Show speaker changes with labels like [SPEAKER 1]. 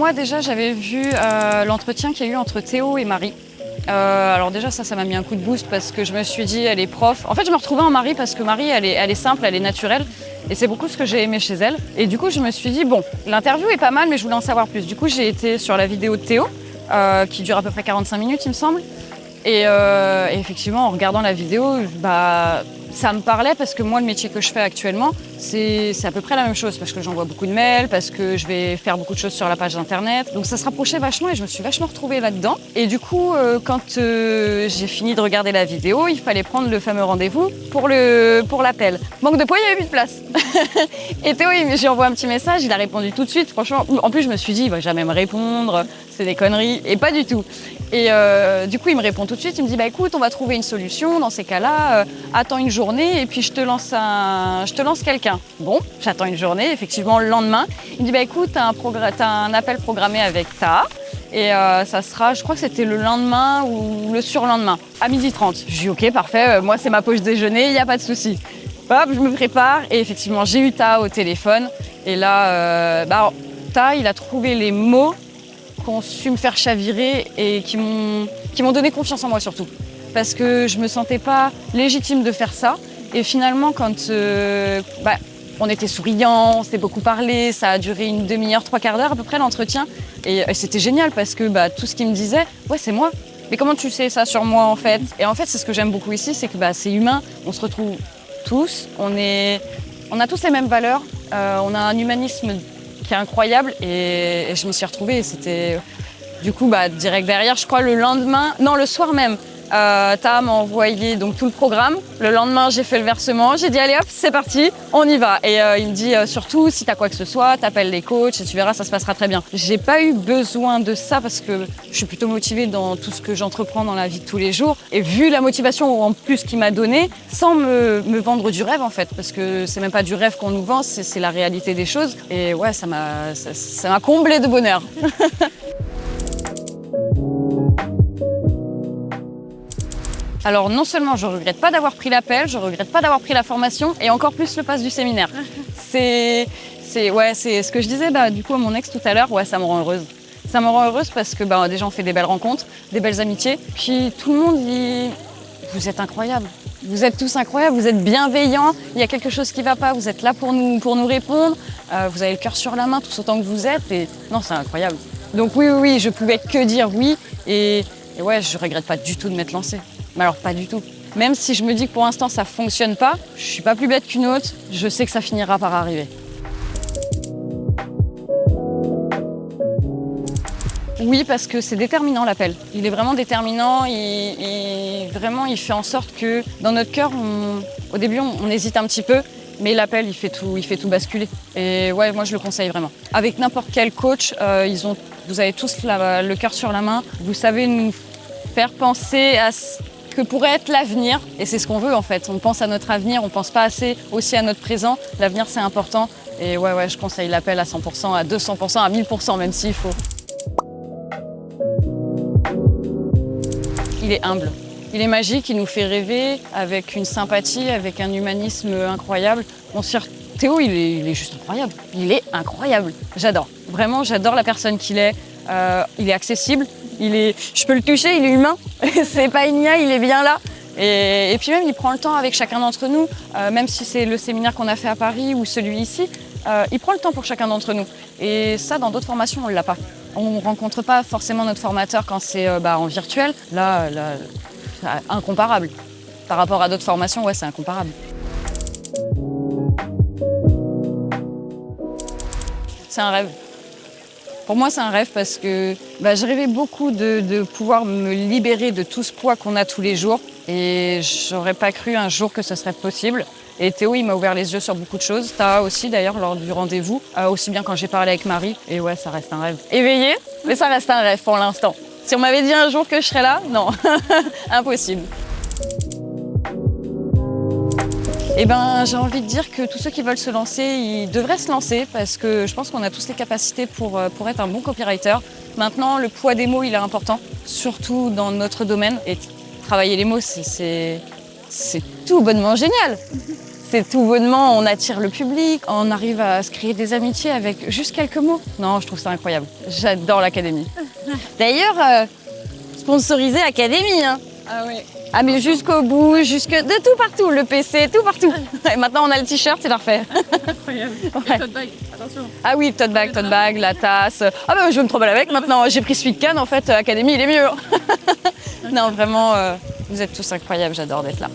[SPEAKER 1] moi déjà j'avais vu l'entretien qu'il y a eu entre Théo et Marie. Alors déjà ça m'a mis un coup de boost parce que je me suis dit elle est prof. En fait je me retrouvais en Marie parce que Marie elle est simple, elle est naturelle et c'est beaucoup ce que j'ai aimé chez elle. Et du coup je me suis dit bon, l'interview est pas mal mais je voulais en savoir plus. Du coup j'ai été sur la vidéo de Théo qui dure à peu près 45 minutes il me semble. Et effectivement en regardant la vidéo, ça me parlait parce que moi, le métier que je fais actuellement, c'est à peu près la même chose parce que j'envoie beaucoup de mails, parce que je vais faire beaucoup de choses sur la page d'internet. Donc ça se rapprochait vachement et je me suis vachement retrouvée là-dedans. Et du coup, quand j'ai fini de regarder la vidéo, il fallait prendre le fameux rendez-vous pour l'appel. Manque de poids, il n'y avait plus de place. Et Théo, j'ai envoyé un petit message, il a répondu tout de suite. Franchement, en plus, je me suis dit, il va jamais me répondre, c'est des conneries. Et pas du tout. Et du coup, il me répond tout de suite, il me dit, écoute, on va trouver une solution dans ces cas-là, attends une journée et puis je te lance quelqu'un. Bon, j'attends une journée, effectivement, le lendemain, il me dit, écoute, t'as un appel programmé avec Taha et ça sera, je crois que c'était le lendemain ou le surlendemain, à 12h30. Je dis, ok, parfait, moi c'est ma pause déjeuner, il n'y a pas de souci. Hop, je me prépare et effectivement, j'ai eu Taha au téléphone et là, Taha, il a trouvé les mots qui ont su me faire chavirer et qui m'ont donné confiance en moi surtout. Parce que je me sentais pas légitime de faire ça. Et finalement, quand on était souriants, on s'est beaucoup parlé, ça a duré une demi-heure, 3/4 d'heure à peu près l'entretien. Et c'était génial parce que tout ce qu'il me disait, ouais c'est moi. Mais comment tu sais ça sur moi en fait? Et en fait, c'est ce que j'aime beaucoup ici, c'est que c'est humain, on se retrouve tous, on a tous les mêmes valeurs, on a un humanisme qui est incroyable et je me suis retrouvée et c'était du coup direct derrière, je crois le soir même, Taha m'a envoyé donc tout le programme. Le lendemain, j'ai fait le versement, j'ai dit allez hop, c'est parti, on y va. Et il me dit surtout si t'as quoi que ce soit, t'appelles les coachs et tu verras, ça se passera très bien. J'ai pas eu besoin de ça parce que je suis plutôt motivée dans tout ce que j'entreprends dans la vie de tous les jours. Et vu la motivation en plus qu'il m'a donnée, sans me vendre du rêve en fait, parce que c'est même pas du rêve qu'on nous vend, c'est la réalité des choses. Et ouais, ça m'a comblée de bonheur. Alors non seulement je regrette pas d'avoir pris l'appel, je regrette pas d'avoir pris la formation et encore plus le pass du séminaire. C'est ce que je disais du coup à mon ex tout à l'heure, ouais ça me rend heureuse. Ça me rend heureuse parce que déjà on fait des belles rencontres, des belles amitiés, puis tout le monde dit vous êtes incroyables. Vous êtes tous incroyables, vous êtes bienveillants, il y a quelque chose qui va pas, vous êtes là pour nous répondre, vous avez le cœur sur la main tous autant que vous êtes et non c'est incroyable. Donc oui, je pouvais que dire oui et ouais je regrette pas du tout de m'être lancée. Mais alors pas du tout. Même si je me dis que pour l'instant ça fonctionne pas, je suis pas plus bête qu'une autre, je sais que ça finira par arriver. Oui, parce que c'est déterminant l'appel. Il est vraiment déterminant, il fait en sorte que dans notre cœur, au début on hésite un petit peu, mais l'appel il fait tout basculer. Et ouais, moi je le conseille vraiment. Avec n'importe quel coach, vous avez tous le cœur sur la main, vous savez nous faire penser à ce que pourrait être l'avenir, et c'est ce qu'on veut en fait. On pense à notre avenir, on pense pas assez aussi à notre présent. L'avenir c'est important, et ouais, je conseille l'appel à 100%, à 200%, à 1000% même s'il faut. Il est humble, il est magique, il nous fait rêver avec une sympathie, avec un humanisme incroyable. Théo, il est juste incroyable, il est incroyable. J'adore, vraiment j'adore la personne qu'il est. Il est accessible. Je peux le toucher, il est humain, c'est pas une IA, il est bien là. Et puis même, il prend le temps avec chacun d'entre nous, même si c'est le séminaire qu'on a fait à Paris ou celui ici, il prend le temps pour chacun d'entre nous. Et ça, dans d'autres formations, on ne l'a pas. On ne rencontre pas forcément notre formateur quand c'est en virtuel. Là, c'est incomparable. Par rapport à d'autres formations, ouais, c'est incomparable. C'est un rêve. Pour moi, c'est un rêve parce que je rêvais beaucoup de pouvoir me libérer de tout ce poids qu'on a tous les jours. Et j'aurais pas cru un jour que ce serait possible. Et Théo, il m'a ouvert les yeux sur beaucoup de choses. Taha aussi, d'ailleurs, lors du rendez-vous. Aussi bien quand j'ai parlé avec Marie. Et ouais, ça reste un rêve. Éveillé, mais ça reste un rêve pour l'instant. Si on m'avait dit un jour que je serais là, non, impossible. J'ai envie de dire que tous ceux qui veulent se lancer, ils devraient se lancer parce que je pense qu'on a tous les capacités pour être un bon copywriter. Maintenant, le poids des mots, il est important, surtout dans notre domaine. Et travailler les mots, c'est tout bonnement génial. C'est tout bonnement, on attire le public, on arrive à se créer des amitiés avec juste quelques mots. Non, je trouve ça incroyable. J'adore l'académie. D'ailleurs, sponsorisé académie, hein.
[SPEAKER 2] Ah oui.
[SPEAKER 1] Ah mais jusqu'au bout, de tout partout, le PC, tout partout. Et maintenant on a le t-shirt, c'est parfait.
[SPEAKER 2] Incroyable.
[SPEAKER 1] Ouais.
[SPEAKER 2] Et tote bag, attention.
[SPEAKER 1] Ah oui, tote bag, la tasse. Ah bah je vais me tromper avec maintenant. J'ai pris celui de Cannes, en fait, Académie, il est mieux. Non, vraiment, vous êtes tous incroyables, j'adore d'être là.